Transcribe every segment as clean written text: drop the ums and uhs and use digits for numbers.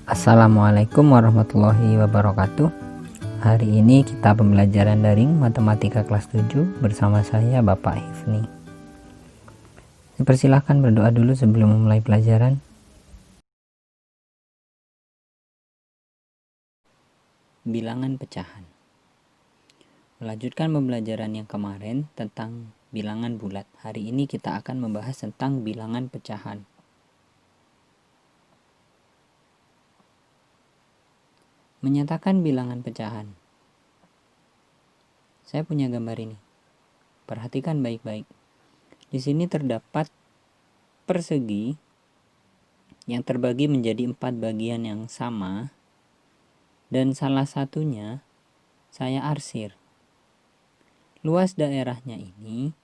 Assalamualaikum warahmatullahi wabarakatuh. Hari ini kita pembelajaran daring matematika kelas 7 bersama saya Bapak Hifni. Dipersilahkan berdoa dulu sebelum memulai pelajaran. Bilangan pecahan. Melanjutkan pembelajaran yang kemarin tentang bilangan bulat. Hari ini kita akan membahas tentang bilangan pecahan. Menyatakan bilangan pecahan. Saya punya gambar ini. Perhatikan baik-baik. Di sini terdapat persegi yang terbagi menjadi 4 bagian yang sama, dan salah satunya saya arsir. Luas daerahnya ini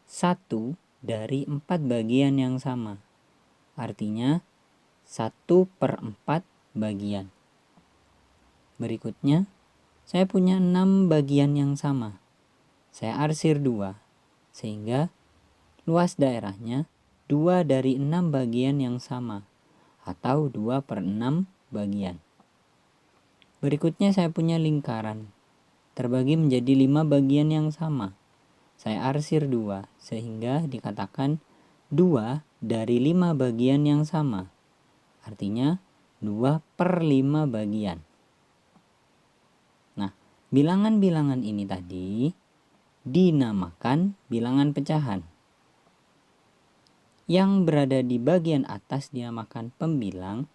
1 dari 4 bagian yang sama. Artinya 1/4 bagian. Berikutnya, saya punya 6 bagian yang sama. Saya arsir 2, sehingga luas daerahnya 2 dari 6 bagian yang sama, atau 2/6 bagian. Berikutnya saya punya lingkaran, terbagi menjadi 5 bagian yang sama. Saya arsir 2, sehingga dikatakan 2 dari 5 bagian yang sama. Artinya 2/5 bagian. Bilangan-bilangan ini tadi dinamakan bilangan pecahan. Yang berada di bagian atas dinamakan pembilang,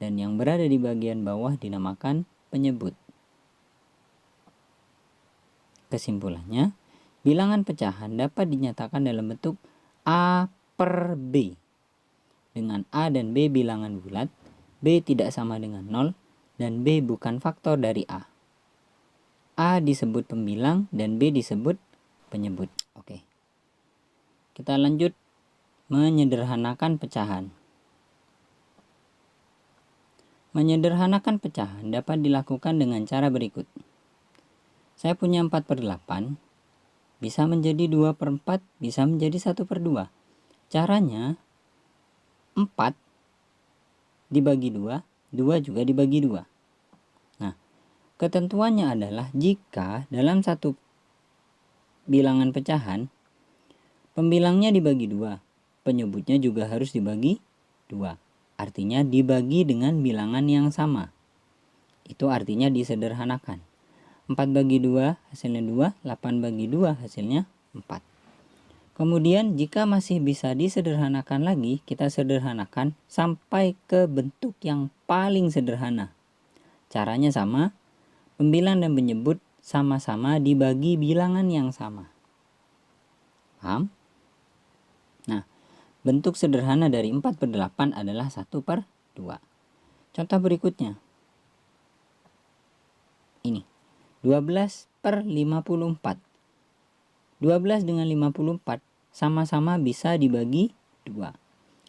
dan yang berada di bagian bawah dinamakan penyebut. Kesimpulannya, bilangan pecahan dapat dinyatakan dalam bentuk A per B. Dengan A dan B bilangan bulat, B tidak sama dengan 0, dan B bukan faktor dari A. A disebut pembilang dan B disebut penyebut. Oke. Kita lanjut menyederhanakan pecahan. Menyederhanakan pecahan dapat dilakukan dengan cara berikut. Saya punya 4/8, bisa menjadi 2/4, bisa menjadi 1/2. Caranya 4 dibagi 2, 2 juga dibagi 2. Ketentuannya adalah jika dalam satu bilangan pecahan, pembilangnya dibagi 2, penyebutnya juga harus dibagi 2. Artinya dibagi dengan bilangan yang sama. Itu artinya disederhanakan. 4 bagi 2 hasilnya 2, 8 bagi 2 hasilnya 4. Kemudian jika masih bisa disederhanakan lagi, kita sederhanakan sampai ke bentuk yang paling sederhana. Caranya sama. Pembilang dan penyebut sama-sama dibagi bilangan yang sama. Paham? Nah, bentuk sederhana dari 4/8 adalah 1/2. Contoh berikutnya. Ini, 12/54. 12 dengan 54 sama-sama bisa dibagi 2.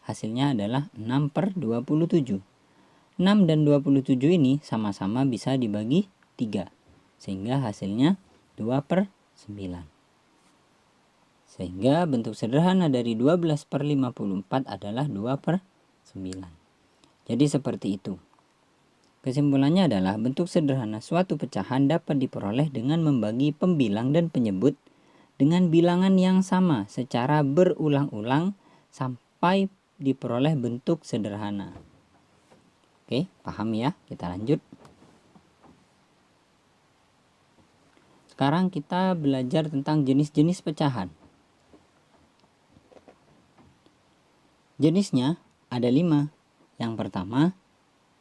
Hasilnya adalah 6/27. 6 dan 27 ini sama-sama bisa dibagi 3, sehingga hasilnya 2/9. Sehingga bentuk sederhana dari 12/54 adalah 2/9. Jadi seperti itu. Kesimpulannya adalah bentuk sederhana suatu pecahan dapat diperoleh dengan membagi pembilang dan penyebut dengan bilangan yang sama secara berulang-ulang sampai diperoleh bentuk sederhana. Oke, paham ya? Kita lanjut. Sekarang kita belajar tentang jenis-jenis pecahan. Jenisnya ada 5. Yang pertama,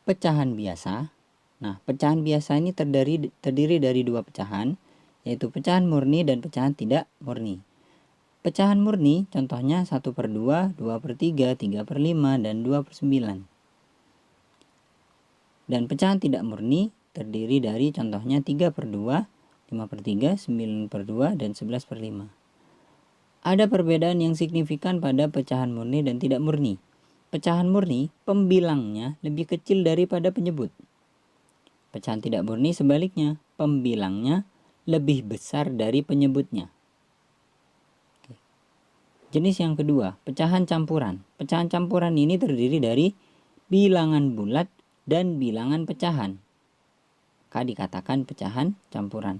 pecahan biasa. Nah, pecahan biasa ini terdiri dari 2 pecahan, yaitu pecahan murni dan pecahan tidak murni. Pecahan murni contohnya 1/2, 2/3, 3/5, dan 2/9. Dan pecahan tidak murni terdiri dari contohnya 3/2, 5/3, 9/2, dan 11/5. Ada perbedaan yang signifikan pada pecahan murni dan tidak murni. Pecahan murni, pembilangnya lebih kecil daripada penyebut. Pecahan tidak murni sebaliknya, pembilangnya lebih besar dari penyebutnya. Jenis yang kedua, pecahan campuran. Pecahan campuran ini terdiri dari bilangan bulat dan bilangan pecahan, maka dikatakan pecahan campuran.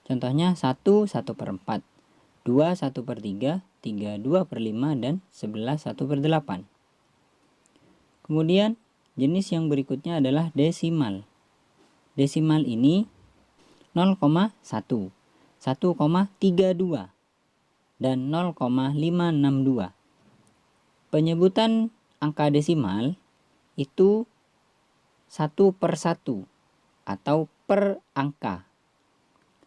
Contohnya 1 1/4, 2 1/3, 3 2/5, dan 11 1/8. Kemudian jenis yang berikutnya adalah desimal. Desimal ini 0,1, 1,32, dan 0,562. Penyebutan angka desimal itu 1/1 atau per angka.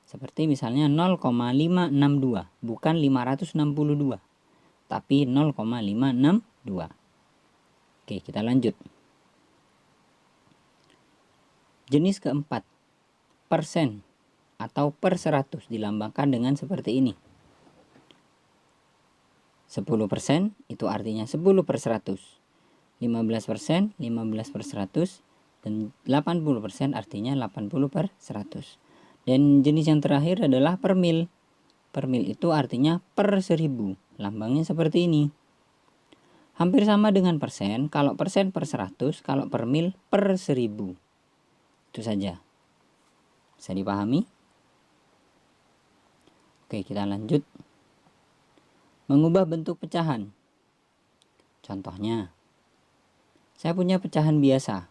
Seperti misalnya 0,562, bukan 562, tapi 0,562. Oke, kita lanjut. Jenis keempat, persen atau per 100 dilambangkan dengan seperti ini. 10% itu artinya 10/100. 15%, 15/100, dan 80% artinya 80/100. Dan jenis yang terakhir adalah per mil. Per mil itu artinya per 1000. Lambangnya seperti ini. Hampir sama dengan persen, kalau persen per 100, kalau per mil per 1000. Itu saja. Bisa dipahami? Oke, kita lanjut. Mengubah bentuk pecahan. Contohnya, saya punya pecahan biasa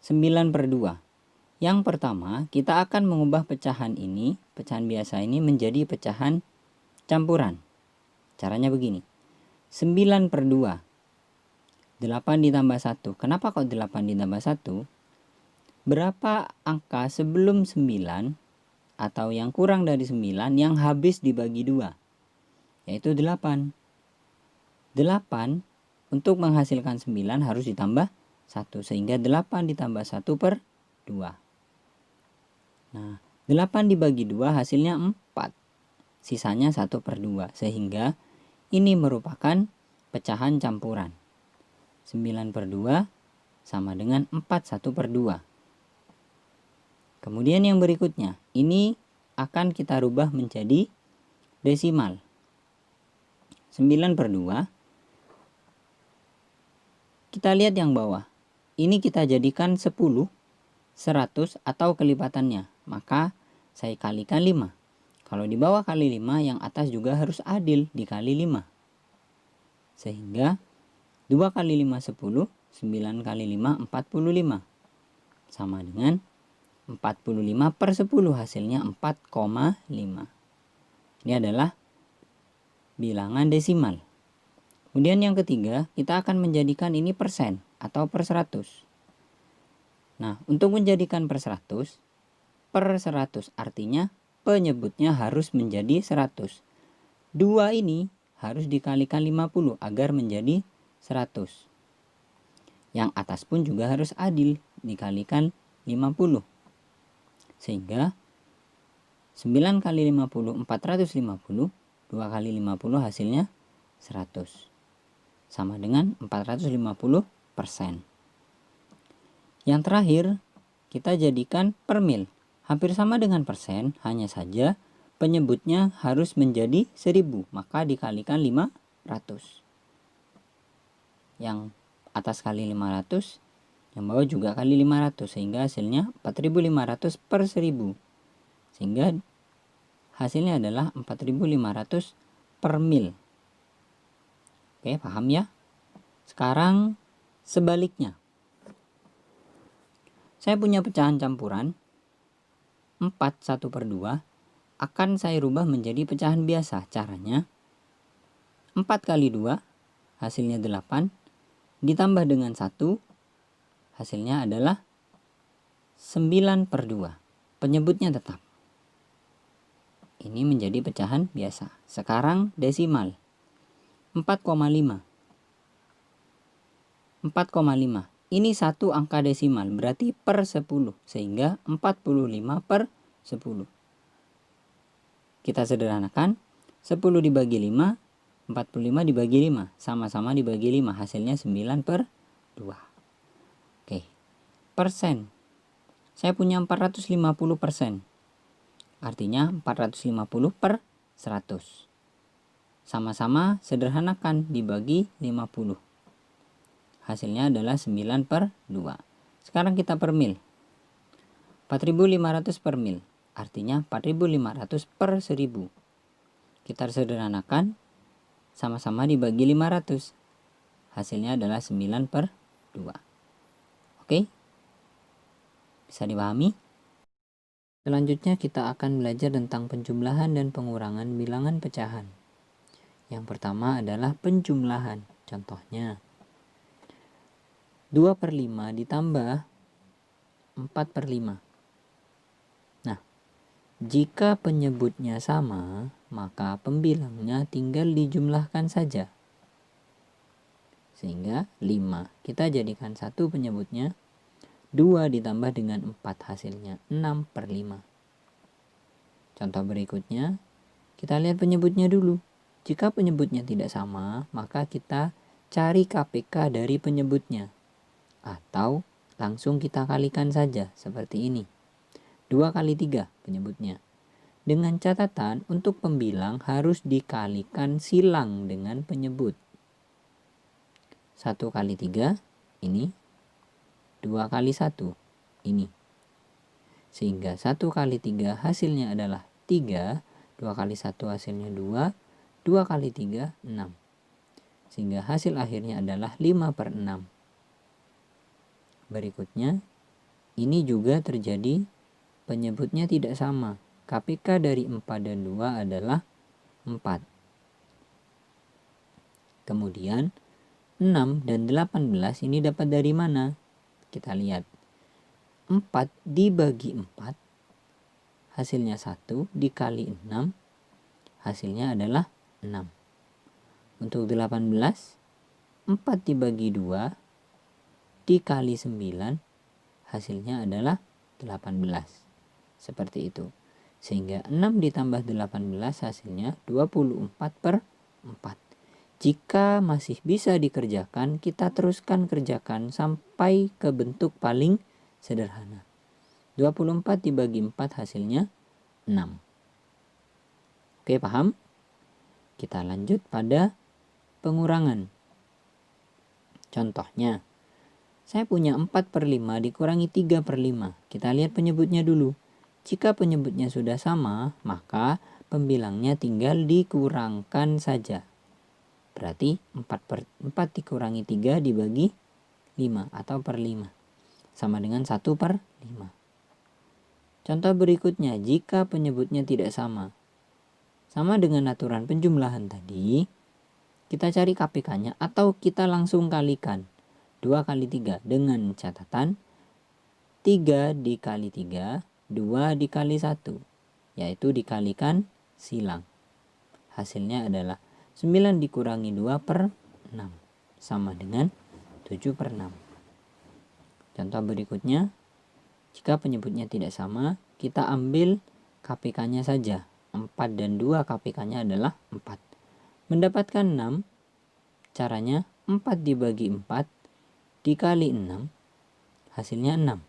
9/2. Yang pertama, kita akan mengubah pecahan biasa ini menjadi pecahan campuran. Caranya begini. 9/2. 8 ditambah 1. Kenapa kok 8 ditambah 1? Berapa angka sebelum 9 atau yang kurang dari 9 yang habis dibagi 2? Yaitu 8. 8 untuk menghasilkan 9 harus ditambah 1. Sehingga 8 ditambah 1/2. Nah, 8 dibagi 2 hasilnya 4. Sisanya 1/2. Sehingga ini merupakan pecahan campuran. 9/2 sama dengan 4 1/2. Kemudian yang berikutnya, ini akan kita rubah menjadi desimal. 9/2. Kita lihat yang bawah. Ini kita jadikan 10, 100 atau kelipatannya. Maka saya kalikan 5. Kalau di bawah kali 5, yang atas juga harus adil dikali 5. Sehingga 2 kali 5 10, 9 kali 5 45. Sama dengan 45/10, hasilnya 4,5. Ini adalah bilangan desimal. Kemudian yang ketiga, kita akan menjadikan ini persen atau per 100. Nah, untuk menjadikan per 100 artinya penyebutnya harus menjadi 100. 2 ini harus dikalikan 50 agar menjadi 100. Yang atas pun juga harus adil, dikalikan 50. Sehingga 9 kali 50 450, 2 kali 50 hasilnya 100. Sama dengan 450%. Yang terakhir, kita jadikan per mil. Hampir sama dengan persen, hanya saja penyebutnya harus menjadi 1000, maka dikalikan 500. Yang atas kali 500, yang bawah juga kali 500, sehingga hasilnya 4500/1000. Sehingga hasilnya adalah 4500 per mil. Oke, paham ya? Sekarang sebaliknya. Saya punya pecahan campuran 4 1/2 akan saya rubah menjadi pecahan biasa. Caranya 4 kali 2 hasilnya 8 ditambah dengan 1 hasilnya adalah 9/2. Penyebutnya tetap. Ini menjadi pecahan biasa. Sekarang desimal. 4,5. 4,5. Ini satu angka desimal, berarti per 10, sehingga 45/10. Kita sederhanakan, 10 dibagi 5, 45 dibagi 5, sama-sama dibagi 5, hasilnya 9/2. Oke, persen. Saya punya 450%, artinya 450/100. Sama-sama sederhanakan, dibagi 50. Hasilnya adalah 9/2. Sekarang kita per mil. 4.500 per mil. Artinya 4.500 per 1000. Kita sederhanakan, sama-sama dibagi 500. Hasilnya adalah 9 per 2. Oke? Bisa dipahami? Selanjutnya kita akan belajar tentang penjumlahan dan pengurangan bilangan pecahan. Yang pertama adalah penjumlahan. Contohnya 2 per 5 ditambah 4 per 5. Nah, jika penyebutnya sama, maka pembilangnya tinggal dijumlahkan saja. Sehingga 5 kita jadikan 1 penyebutnya, 2 ditambah dengan 4 hasilnya 6 per 5. Contoh berikutnya, kita lihat penyebutnya dulu. Jika penyebutnya tidak sama, maka kita cari KPK dari penyebutnya. Atau langsung kita kalikan saja seperti ini. 2 kali 3 penyebutnya. Dengan catatan untuk pembilang harus dikalikan silang dengan penyebut. 1 kali 3 ini. 2 kali 1 ini. Sehingga 1 kali 3 hasilnya adalah 3. 2 kali 1 hasilnya 2. 2 kali 3 6. Sehingga hasil akhirnya adalah 5 per 6. Berikutnya, ini juga terjadi penyebutnya tidak sama. KPK dari 4 dan 2 adalah 4. Kemudian 6 dan 18 ini dapat dari mana? Kita lihat. 4 dibagi 4 hasilnya 1 dikali 6 hasilnya adalah 6. Untuk 18, 4 dibagi 2 dikali 9 hasilnya adalah 18. Seperti itu. Sehingga 6 ditambah 18 hasilnya 24 per 4. Jika masih bisa dikerjakan, kita teruskan kerjakan sampai ke bentuk paling sederhana. 24 dibagi 4 hasilnya 6. Oke, paham? Kita lanjut pada pengurangan. Contohnya, saya punya 4 per 5 dikurangi 3 per 5. Kita lihat penyebutnya dulu. Jika penyebutnya sudah sama, maka pembilangnya tinggal dikurangkan saja. Berarti 4 dikurangi 3 dibagi 5 atau per 5. Sama dengan 1 per 5. Contoh berikutnya, jika penyebutnya tidak sama. Sama dengan aturan penjumlahan tadi, kita cari KPK-nya atau kita langsung kalikan. 2 kali 3 dengan catatan 3 dikali 3, 2 dikali 1. Yaitu dikalikan silang. Hasilnya adalah 9 dikurangi 2 per 6. Sama dengan 7 per 6. Contoh berikutnya, jika penyebutnya tidak sama, kita ambil KPK-nya saja. 4 dan 2 KPK-nya adalah 4. Mendapatkan 6, caranya 4 dibagi 4 dikali 6, hasilnya 6.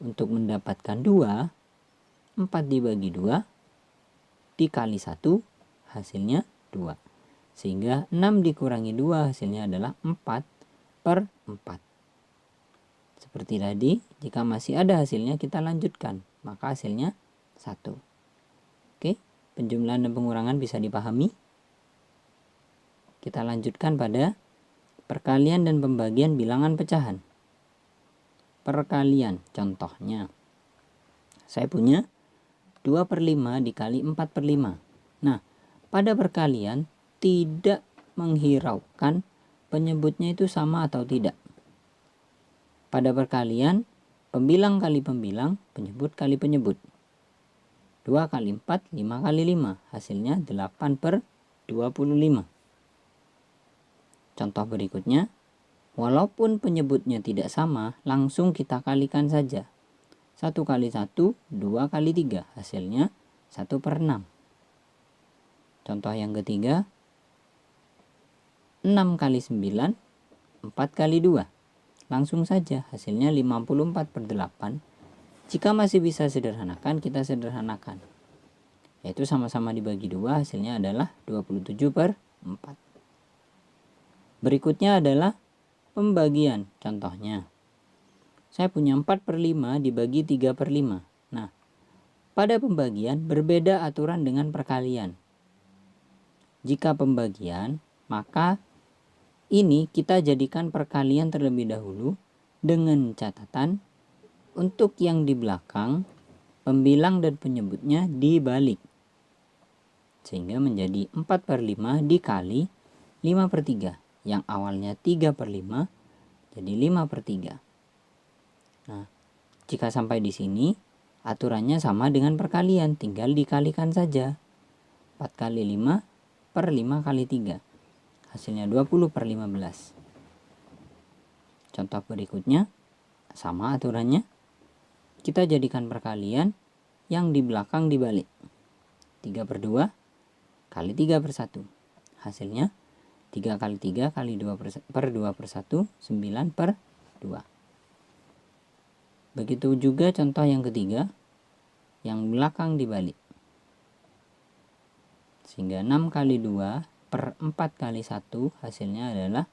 Untuk mendapatkan 2, 4 dibagi 2 dikali 1, hasilnya 2. Sehingga 6 dikurangi 2 hasilnya adalah 4 per 4. Seperti tadi, jika masih ada hasilnya kita lanjutkan, maka hasilnya 1. Oke, penjumlahan dan pengurangan bisa dipahami. Kita lanjutkan pada perkalian dan pembagian bilangan pecahan. Perkalian, contohnya. Saya punya 2 per 5 dikali 4 per 5. Nah, pada perkalian tidak menghiraukan penyebutnya itu sama atau tidak. Pada perkalian, pembilang kali pembilang, penyebut kali penyebut. 2 kali 4, 5 kali 5. Hasilnya 8 per 25. Contoh berikutnya, walaupun penyebutnya tidak sama, langsung kita kalikan saja. 1 kali 1, 2 kali 3. Hasilnya 1 per 6. Contoh yang ketiga, 6 kali 9, 4 kali 2. Langsung saja, hasilnya 54 per 8. Jika masih bisa sederhanakan, kita sederhanakan. Yaitu sama-sama dibagi 2, hasilnya adalah 27 per 4. Berikutnya adalah pembagian. Contohnya, saya punya 4/5 dibagi 3/5. Nah, pada pembagian berbeda aturan dengan perkalian. Jika pembagian, maka ini kita jadikan perkalian terlebih dahulu dengan catatan untuk yang di belakang pembilang dan penyebutnya dibalik. Sehingga menjadi 4/5 dikali 5/3. Yang awalnya 3/5 jadi 5/3. Nah, jika sampai di sini aturannya sama dengan perkalian, tinggal dikalikan saja. 4 kali 5 per 5 kali 3. Hasilnya 20/15. Contoh berikutnya sama aturannya. Kita jadikan perkalian yang di belakang dibalik. 3/2 kali 3/1. Hasilnya 3 kali 3 kali 2 per 2/1, 9/2. Begitu juga contoh yang ketiga, yang belakang dibalik. Sehingga 6 kali 2 per 4 kali 1 hasilnya adalah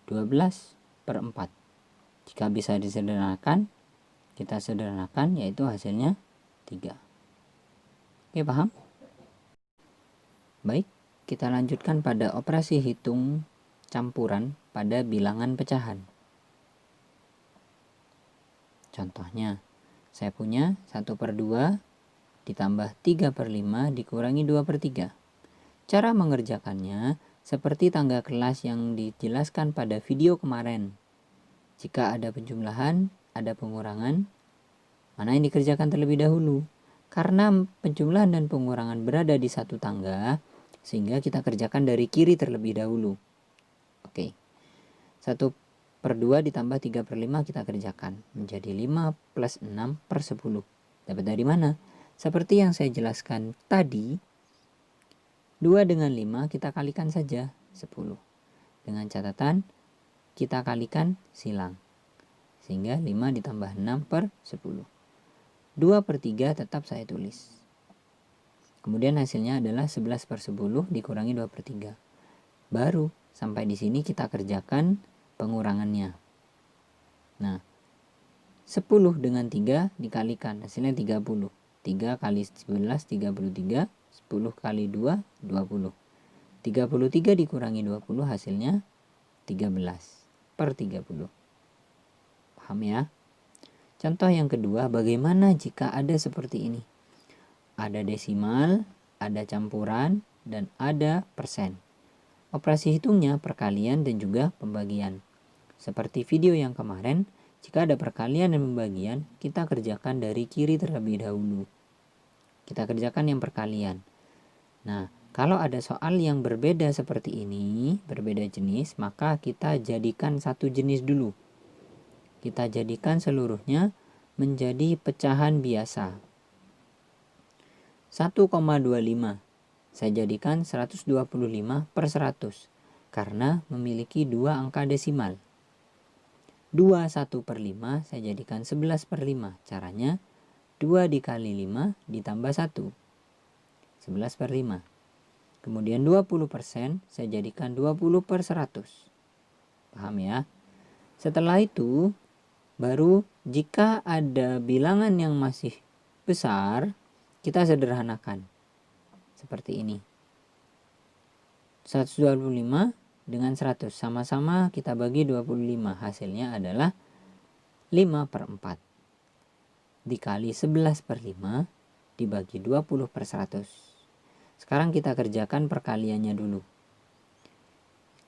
12/4. Jika bisa disederhanakan, kita sederhanakan, yaitu hasilnya 3. Oke, paham? Baik, kita lanjutkan pada operasi hitung campuran pada bilangan pecahan. Contohnya, saya punya 1/2 ditambah 3/5 dikurangi 2/3. Cara mengerjakannya seperti tangga kelas yang dijelaskan pada video kemarin. Jika ada penjumlahan, ada pengurangan, mana yang dikerjakan terlebih dahulu? Karena penjumlahan dan pengurangan berada di satu tangga, sehingga kita kerjakan dari kiri terlebih dahulu. Oke, 1/2 ditambah 3/5 kita kerjakan. Menjadi 5 plus 6 per 10. Dapat dari mana? Seperti yang saya jelaskan tadi, 2 dengan 5 kita kalikan saja, 10. Dengan catatan, kita kalikan silang. Sehingga 5 ditambah 6 per 10. 2/3 tetap saya tulis. Kemudian hasilnya adalah 11/10 dikurangi 2/3. Baru sampai di sini kita kerjakan pengurangannya. Nah, 10 dengan 3 dikalikan, hasilnya 30. 3 kali 11, 33. 10 kali 2, 20. 33 dikurangi 20 hasilnya 13/30. Paham ya? Contoh yang kedua, bagaimana jika ada seperti ini? Ada desimal, ada campuran, dan ada persen. Operasi hitungnya perkalian dan juga pembagian. Seperti video yang kemarin, jika ada perkalian dan pembagian, kita kerjakan dari kiri terlebih dahulu. Kita kerjakan yang perkalian. Nah, kalau ada soal yang berbeda seperti ini, berbeda jenis, maka kita jadikan satu jenis dulu. Kita jadikan seluruhnya menjadi pecahan biasa. 1,25 saya jadikan 125 per 100 karena memiliki dua angka desimal. 21/5 saya jadikan 11/5. Caranya 2 dikali 5 ditambah 1, 11/5. Kemudian 20% saya jadikan 20/100. Paham ya? Setelah itu, baru jika ada bilangan yang masih besar, kita sederhanakan. Seperti ini. 125 dengan 100. Sama-sama kita bagi 25. Hasilnya adalah 5/4. Dikali 11/5 dibagi 20/100. Sekarang kita kerjakan perkaliannya dulu.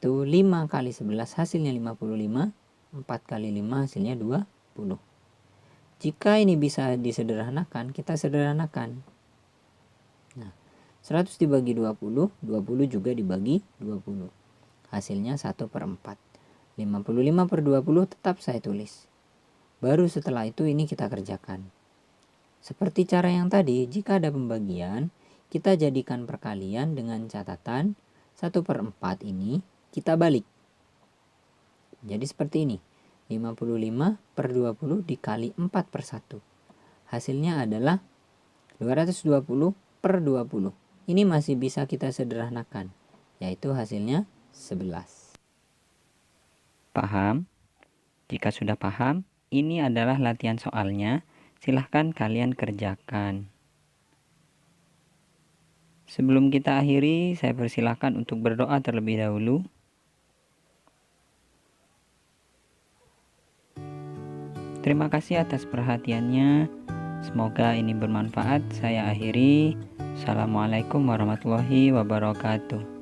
Itu 5 kali 11 hasilnya 55. 4 kali 5 hasilnya 20. Jika ini bisa disederhanakan, kita sederhanakan. Nah, 100 dibagi 20, 20 juga dibagi 20. Hasilnya 1/4. 55/20 tetap saya tulis. Baru setelah itu ini kita kerjakan. Seperti cara yang tadi, jika ada pembagian, kita jadikan perkalian dengan catatan 1/4 ini kita balik. Jadi seperti ini. 55/20 dikali 4/1. Hasilnya adalah 220/20. Ini masih bisa kita sederhanakan, yaitu hasilnya 11. Paham? Jika sudah paham, ini adalah latihan soalnya. Silahkan kalian kerjakan. Sebelum kita akhiri, saya persilahkan untuk berdoa terlebih dahulu. Terima kasih atas perhatiannya. Semoga ini bermanfaat. Saya akhiri. Assalamualaikum warahmatullahi wabarakatuh.